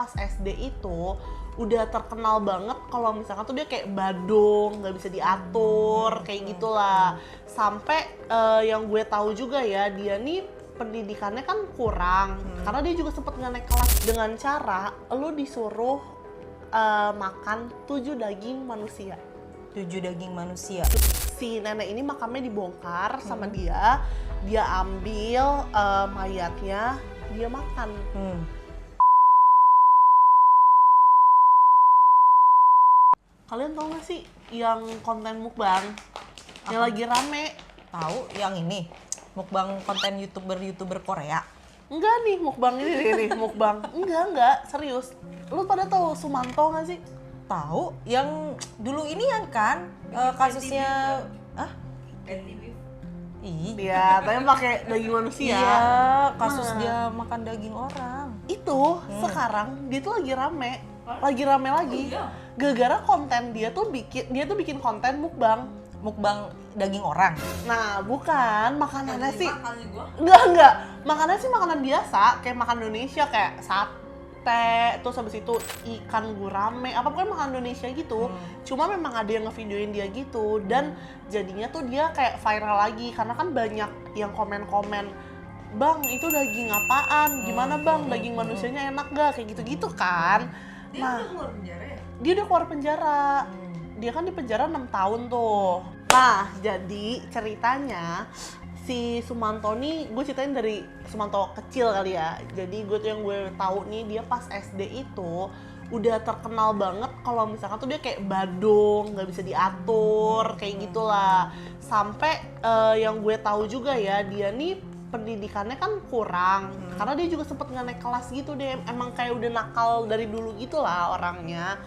Pas SD itu udah terkenal banget kalau misalkan tuh dia kayak badung, nggak bisa diatur, kayak gitulah. Sampai yang gue tahu juga ya, dia nih pendidikannya kan kurang, karena dia juga sempet nggak naik kelas. Dengan cara lu disuruh makan 7 daging manusia. 7 daging manusia. Si nenek ini makamnya dibongkar sama dia ambil mayatnya, dia makan. Kalian tau gak sih yang konten mukbang yang lagi rame? Tahu yang ini mukbang konten youtuber Korea. Enggak nih, mukbang ini nih, mukbang. Enggak, serius. Lu pada tahu Sumanto gak sih? Tahu yang dulu ini kan kasusnya Dia tapi pakai daging manusia. Iya, kasus dia makan daging orang. Itu sekarang dia tuh lagi rame lagi. Gara-gara konten dia tuh bikin konten Mukbang daging orang. Nah, bukan makanannya sih. Enggak. Makanannya sih makanan biasa, kayak makan Indonesia kayak sate, terus habis itu ikan gurame, apa pokoknya makanan Indonesia gitu. Cuma memang ada yang ngevideoin dia gitu dan jadinya tuh dia kayak viral lagi karena kan banyak yang komen-komen, "Bang, itu daging apaan? Gimana Bang? Daging manusianya enak gak?" Kayak gitu-gitu kan. Dia udah keluar penjara ya? Dia udah keluar penjara. Dia kan di penjara 6 tahun tuh. Nah, jadi ceritanya si Sumanto nih, gue ceritain dari Sumanto kecil kali ya. Jadi gue tuh yang gue tahu nih, dia pas SD itu udah terkenal banget kalau misalkan tuh dia kayak badung, nggak bisa diatur, kayak gitulah. Sampai yang gue tahu juga ya, dia nih pendidikannya kan kurang, karena dia juga sempet nggak naik kelas gitu deh. Emang kayak udah nakal dari dulu gitulah orangnya.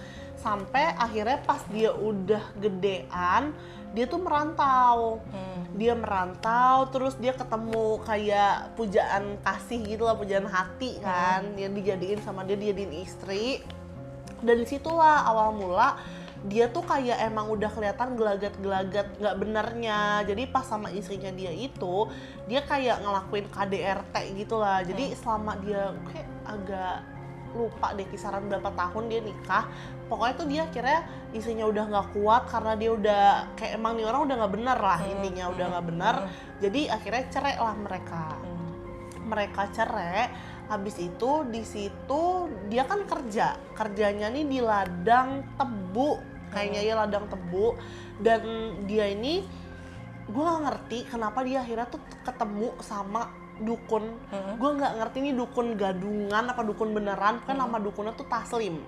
Sampai akhirnya pas dia udah gedean, dia tuh merantau. Dia merantau, terus dia ketemu kayak pujaan kasih gitu lah, pujaan hati kan, yang dijadiin sama dia, dijadiin istri. Dan disitulah awal mula dia tuh kayak emang udah kelihatan gelagat-gelagat nggak benernya. Jadi pas sama istrinya dia itu, dia kayak ngelakuin KDRT gitu lah. Jadi selama dia kayak agak lupa deh kisaran berapa tahun dia nikah, pokoknya tuh dia akhirnya istrinya udah nggak kuat karena dia udah kayak emang nih orang udah nggak bener lah, intinya udah nggak bener. Jadi akhirnya cerai lah mereka cerai. Habis itu di situ dia kan kerjanya nih di ladang tebu, kayaknya ya ladang tebu. Dan dia ini gue nggak ngerti kenapa dia akhirnya tuh ketemu sama dukun. Gue nggak ngerti nih dukun gadungan apa dukun beneran, kan nama dukunnya tuh Taslim.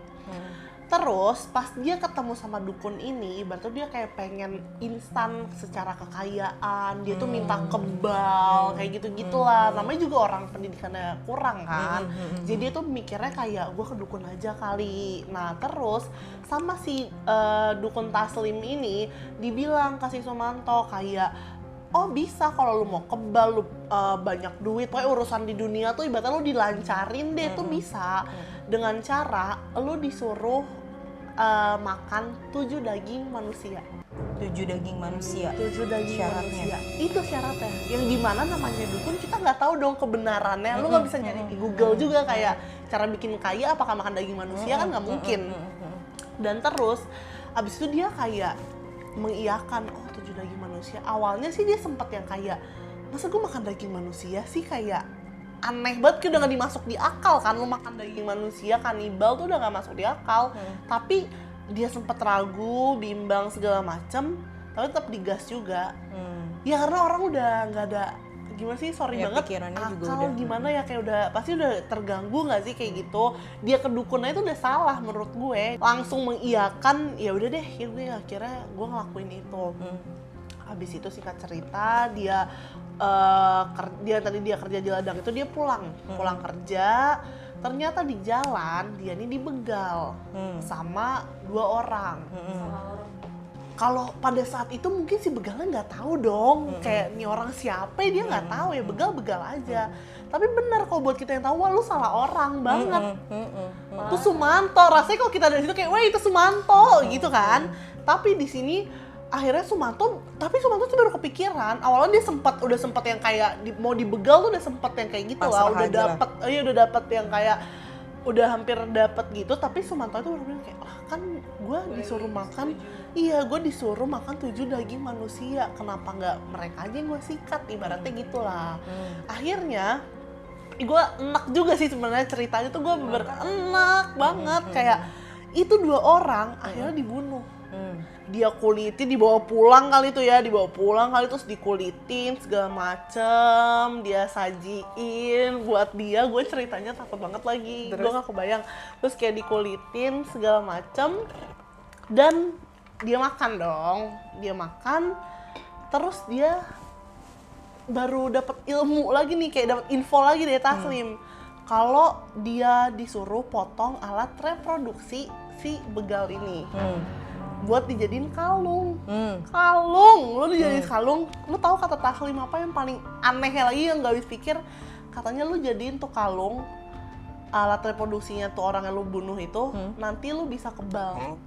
Terus pas dia ketemu sama dukun ini, ibaratnya dia kayak pengen instan secara kekayaan, dia tuh minta kebal kayak gitu-gitulah. Namanya juga orang pendidikannya kurang kan. Jadi dia tuh mikirnya kayak gue ke dukun aja kali. Nah terus sama si dukun Taslim ini dibilang ke si Sumanto kayak, oh bisa kalau lu mau kebal, lu banyak duit, pokoknya urusan di dunia tuh ibaratnya lu dilancarin deh, tuh bisa dengan cara lu disuruh makan 7 daging manusia. 7 daging manusia. 7 daging Syaratnya. manusia. Itu syaratnya. Yang dimana namanya dukun, kita nggak tahu dong kebenarannya. Lu nggak bisa nyari di Google juga kayak cara bikin kaya apakah makan daging manusia, kan nggak mungkin. Dan terus abis itu dia kayak mengiyakan, oh 7 daging manusia. Awalnya sih dia sempet yang kayak, masa gue makan daging manusia sih, kayak aneh banget, kayak udah gak dimasuk di akal kan. Lu makan daging manusia, kanibal tuh udah gak masuk di akal. Tapi dia sempet ragu, bimbang segala macem, tapi tetap digas juga. Ya karena orang udah gak ada, gimana sih, sorry Ya, banget, pikirannya juga akal udah gimana ya, kayak udah pasti udah terganggu nggak sih kayak gitu. Dia ke dukunnya itu udah salah menurut gue, langsung mengiyakan, ya udah deh, ya gue akhirnya gue ngelakuin itu. Habis itu singkat cerita dia dia kerja di ladang itu, dia pulang kerja, ternyata di jalan dia nih dibegal sama 2 orang. Kalau pada saat itu mungkin si begalnya nggak tahu dong, kayak nih orang siapa ya, dia nggak tahu ya, begal aja. Tapi bener kok buat kita yang tahu, wah lu salah orang banget. Itu Sumanto, rasanya kalau kita dari situ kayak, wah itu Sumanto gitu kan. Tapi di sini akhirnya Sumanto tuh baru kepikiran. Awalnya dia udah sempat yang kayak mau dibegal tuh, udah sempat yang kayak gitu lah, udah dapet yang kayak udah hampir dapet gitu, tapi Sumanto itu bener-bener kayak, lah kan gue disuruh makan, iya gue disuruh makan 7 daging manusia, kenapa nggak mereka aja yang gue sikat, ibaratnya gitulah. Akhirnya gue enak juga sih sebenarnya ceritanya tuh, gue enak banget kayak itu 2 orang akhirnya dibunuh. Dia kulitin, dibawa pulang kali itu ya, dibawa pulang kali terus dikulitin segala macem, dia sajiin buat dia. Gue ceritanya takut banget lagi, gue gak kebayang. Terus kayak dikulitin segala macem dan dia makan dong, dia makan terus dia baru dapat ilmu lagi nih, kayak dapat info lagi dari Taslim kalau dia disuruh potong alat reproduksi si begal ini buat dijadiin kalung. Kalung, lu dijadiin kalung. Lu tahu kata Taslim apa yang paling anehnya lagi yang gak habis pikir? Katanya lu jadiin tuh kalung, alat reproduksinya tuh orang yang lu bunuh itu, nanti lu bisa kebal,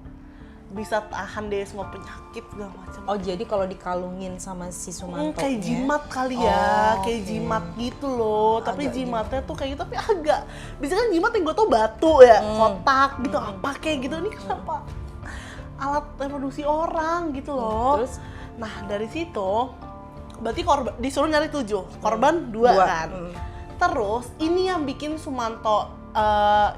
bisa tahan deh semua penyakit segala macam. Oh jadi kalau dikalungin sama si Sumanto kayak jimat kali ya, kayak jimat gitu loh. Tapi Agak jimatnya tuh kayak gitu, tapi agak, biasanya kan jimat yang gue tau batu ya, kotak gitu, apa kayak gitu. Ini kenapa alat reproduksi orang gitu loh. Terus? Nah dari situ berarti korban disuruh nyari 7, korban 2 kan. Terus ini yang bikin Sumanto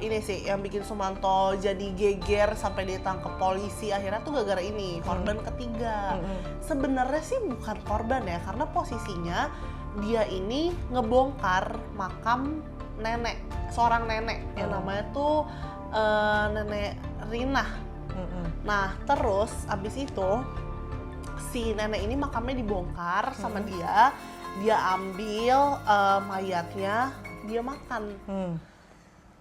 ini sih yang bikin Sumanto jadi geger sampai ditangkap polisi akhirnya tuh gara-gara ini, korban ketiga. Sebenarnya sih bukan korban ya, karena posisinya dia ini ngebongkar makam nenek, seorang nenek yang namanya tuh Nenek Rinah. Nah terus abis itu si nenek ini makamnya dibongkar sama dia ambil mayatnya, dia makan.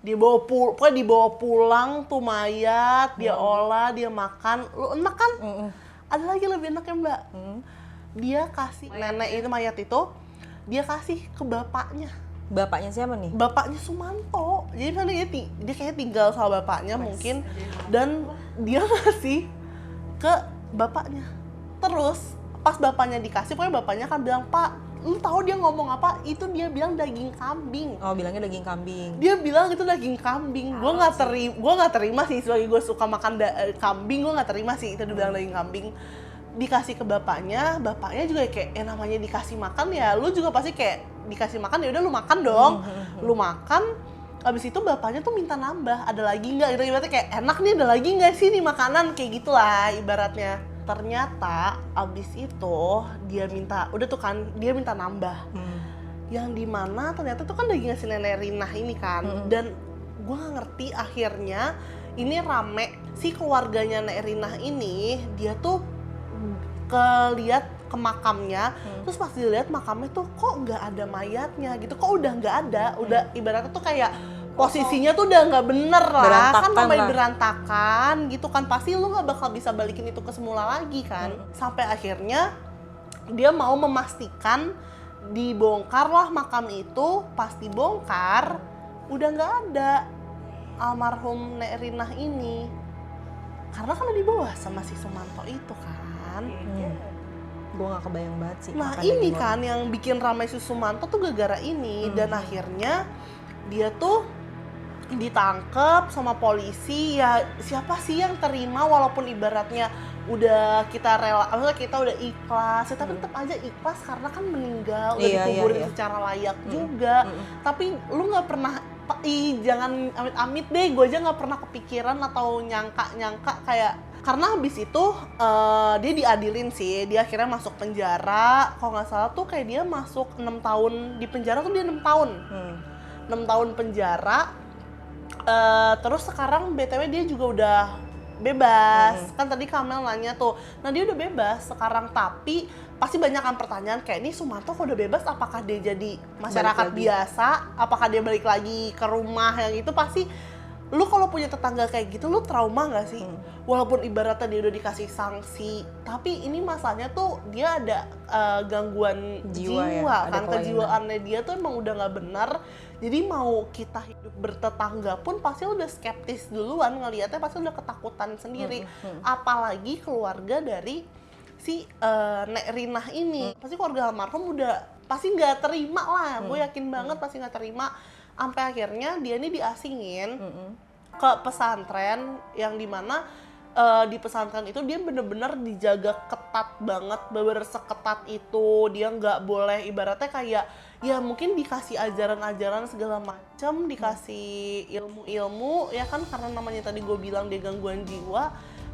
Pokoknya dibawa pulang tuh mayat, dia olah, dia makan. Lu enak kan? Ada lagi lebih enaknya Mbak. Dia kasih nenek itu, mayat itu, dia kasih ke bapaknya. Bapaknya siapa nih? Bapaknya Sumanto. Jadi misalnya dia kayaknya tinggal sama bapaknya mungkin, dan dia ngasih ke bapaknya. Terus pas bapaknya dikasih, pokoknya bapaknya kan bilang, "Pak, lu tahu dia ngomong apa?" Itu dia bilang daging kambing. Oh bilangnya daging kambing. Dia bilang itu daging kambing. Gue nggak terima sih, sebagai gue suka makan kambing, gue nggak terima sih itu dibilang daging kambing. Dikasih ke bapaknya juga kayak namanya dikasih makan ya, lu juga pasti kayak dikasih makan ya udah lu makan dong. Lu makan, abis itu bapaknya tuh minta nambah, ada lagi nggak gitu, ibaratnya kayak enak nih, ada lagi nggak sih nih makanan, kayak gitulah ibaratnya. Ternyata abis itu dia minta, udah tuh kan dia minta nambah. Yang dimana ternyata tuh kan dagingnya si Nenek Rinah ini kan. Dan gue gak ngerti akhirnya ini rame, si keluarganya Nenek Rinah ini dia tuh lihat ke makamnya, terus pas dilihat makamnya tuh kok nggak ada mayatnya gitu, kok udah nggak ada, udah ibaratnya tuh kayak posisinya tuh udah nggak bener lah, berantakan kan namanya lah. berantakan gitu kan, pasti lu nggak bakal bisa balikin itu ke semula lagi kan. Sampai akhirnya dia mau memastikan dibongkarlah makam itu, pas dibongkar udah nggak ada almarhum Nek Rinah ini, karena kan dibawa sama si Sumanto itu kan. Gue gak kebayang banget sih. Nah makan ini daging kan yang bikin ramai si Sumanto tuh gara-gara ini. Dan akhirnya dia tuh ditangkep sama polisi. Ya siapa sih yang terima, walaupun ibaratnya udah kita rela, maksudnya kita udah ikhlas ya, tapi tetap aja ikhlas karena kan meninggal, udah dikuburin secara layak juga. Tapi lu nggak pernah, jangan amit-amit deh, gue aja nggak pernah kepikiran atau nyangka kayak, karena habis itu dia diadilin sih, dia akhirnya masuk penjara. Kalau nggak salah tuh kayak dia masuk 6 tahun di penjara tuh, dia 6 tahun 6 tahun penjara. Terus sekarang BTW dia juga udah bebas. Kan tadi Kamel nanya tuh, nah dia udah bebas sekarang, tapi pasti banyak kan pertanyaan kayak, ini Sumanto kok udah bebas, apakah dia jadi masyarakat biasa, apakah dia balik lagi ke rumah yang itu. Pasti lu kalau punya tetangga kayak gitu, lu trauma nggak sih? Walaupun ibaratnya dia udah dikasih sanksi, tapi ini masalahnya tuh dia ada gangguan jiwa ya? Kan kejiwaannya dia tuh emang udah nggak benar. Jadi mau kita hidup bertetangga pun pasti udah skeptis duluan, ngelihatnya pasti udah ketakutan sendiri. Apalagi keluarga dari si Nek Rinah ini, pasti keluarga almarhum udah pasti nggak terima lah. Gue yakin banget pasti nggak terima. sampai akhirnya dia ini diasingin ke pesantren yang dimana di pesantren itu dia bener-bener dijaga ketat banget, bener-bener seketat itu. Dia nggak boleh, ibaratnya kayak ya mungkin dikasih ajaran-ajaran segala macam, dikasih ilmu-ilmu ya kan, karena namanya tadi gue bilang dia gangguan jiwa.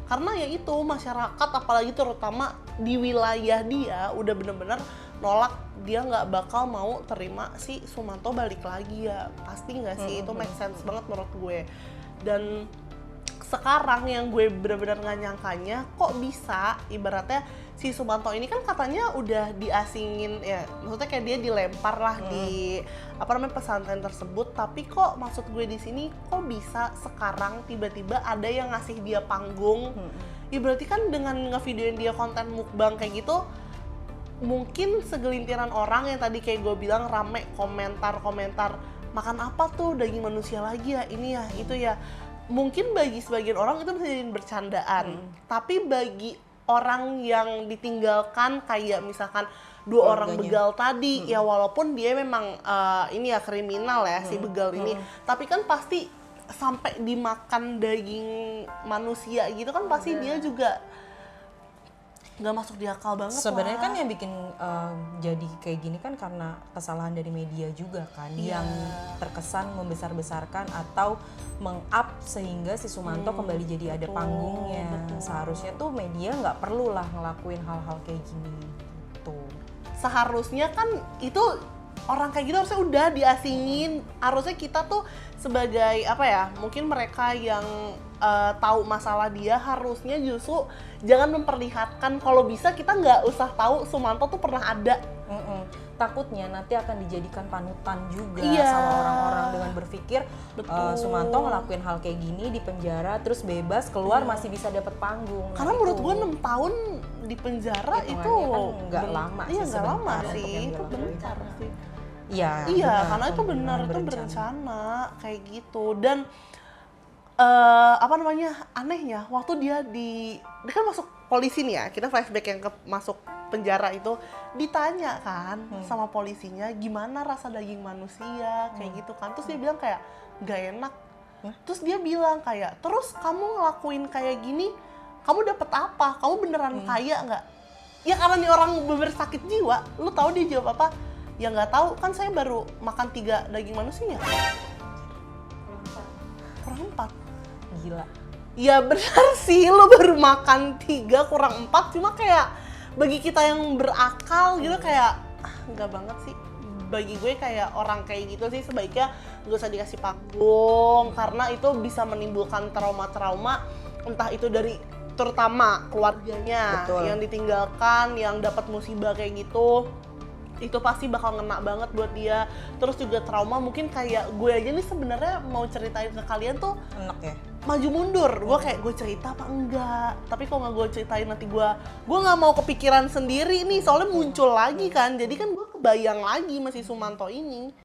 Karena ya itu masyarakat apalagi terutama di wilayah dia udah bener-bener nolak, dia nggak bakal mau terima si Sumanto balik lagi ya, pasti nggak sih? Itu make sense banget menurut gue. Dan sekarang yang gue benar-benar nggak nyangkanya, kok bisa ibaratnya si Sumanto ini kan katanya udah diasingin ya, maksudnya kayak dia dilempar lah di pesantren tersebut, tapi kok maksud gue di sini kok bisa sekarang tiba-tiba ada yang ngasih dia panggung. Ya berarti kan dengan ngevideoin dia konten mukbang kayak gitu, mungkin segelintiran orang yang tadi kayak gue bilang rame komentar-komentar, makan apa tuh, daging manusia lagi ya, ini ya, itu ya. Mungkin bagi sebagian orang itu bisa jadi bercandaan, tapi bagi orang yang ditinggalkan kayak misalkan dua orang begal tadi, ya walaupun dia memang ini ya kriminal ya si begal ini, tapi kan pasti sampai dimakan daging manusia gitu kan, pasti dia juga nggak masuk di akal banget. Sebenarnya kan yang bikin jadi kayak gini kan karena kesalahan dari media juga kan, yang terkesan membesar-besarkan atau meng-up sehingga si Sumanto kembali jadi ada panggungnya. Seharusnya tuh media nggak perlu lah ngelakuin hal-hal kayak gini gitu. Seharusnya kan itu orang kayak gitu harusnya udah diasingin. Harusnya kita tuh sebagai apa ya, mungkin mereka yang tahu masalah dia harusnya justru jangan memperlihatkan. Kalau bisa kita nggak usah tahu Sumanto tuh pernah ada. Takutnya nanti akan dijadikan panutan juga Iya. sama orang-orang dengan berpikir Sumanto ngelakuin hal kayak gini di penjara terus bebas keluar masih bisa dapat panggung. Karena Nah, menurut itu gue 6 tahun di penjara itu hitungannya kan nggak lama sih Iya nggak lama sebentar untuk sih, yang itu dilakuin. bentar sih. Iya, Iya, benar, karena itu benar, pembunuhan itu berencana. berencana kayak gitu. Dan anehnya waktu dia kan masuk polisi nih ya, kita flashback yang masuk penjara itu, ditanya kan sama polisinya gimana rasa daging manusia kayak gitu kan, terus dia bilang kayak nggak enak. Terus dia bilang kayak, terus kamu ngelakuin kayak gini kamu dapet apa, kamu beneran kaya nggak? Ya karena nih orang bener sakit jiwa. Lu tahu dia jawab apa? Ya nggak tahu, kan saya baru makan 3 daging manusia. Kurang 4. Gila. Ya benar sih, lo baru makan 3 kurang 4, cuma kayak bagi kita yang berakal gitu kayak nggak banget sih. Bagi gue kayak orang kayak gitu sih sebaiknya nggak usah dikasih panggung, karena itu bisa menimbulkan trauma-trauma, entah itu dari terutama keluarganya. Betul. Yang ditinggalkan, yang dapat musibah kayak gitu, itu pasti bakal ngena banget buat dia. Terus juga trauma, mungkin kayak gue aja nih sebenarnya mau ceritain ke kalian tuh Enak ya. maju mundur, gue kayak gue cerita apa enggak, tapi kalau nggak gue ceritain nanti gue nggak mau kepikiran sendiri nih, soalnya muncul lagi kan, jadi kan gue kebayang lagi masih Sumanto ini.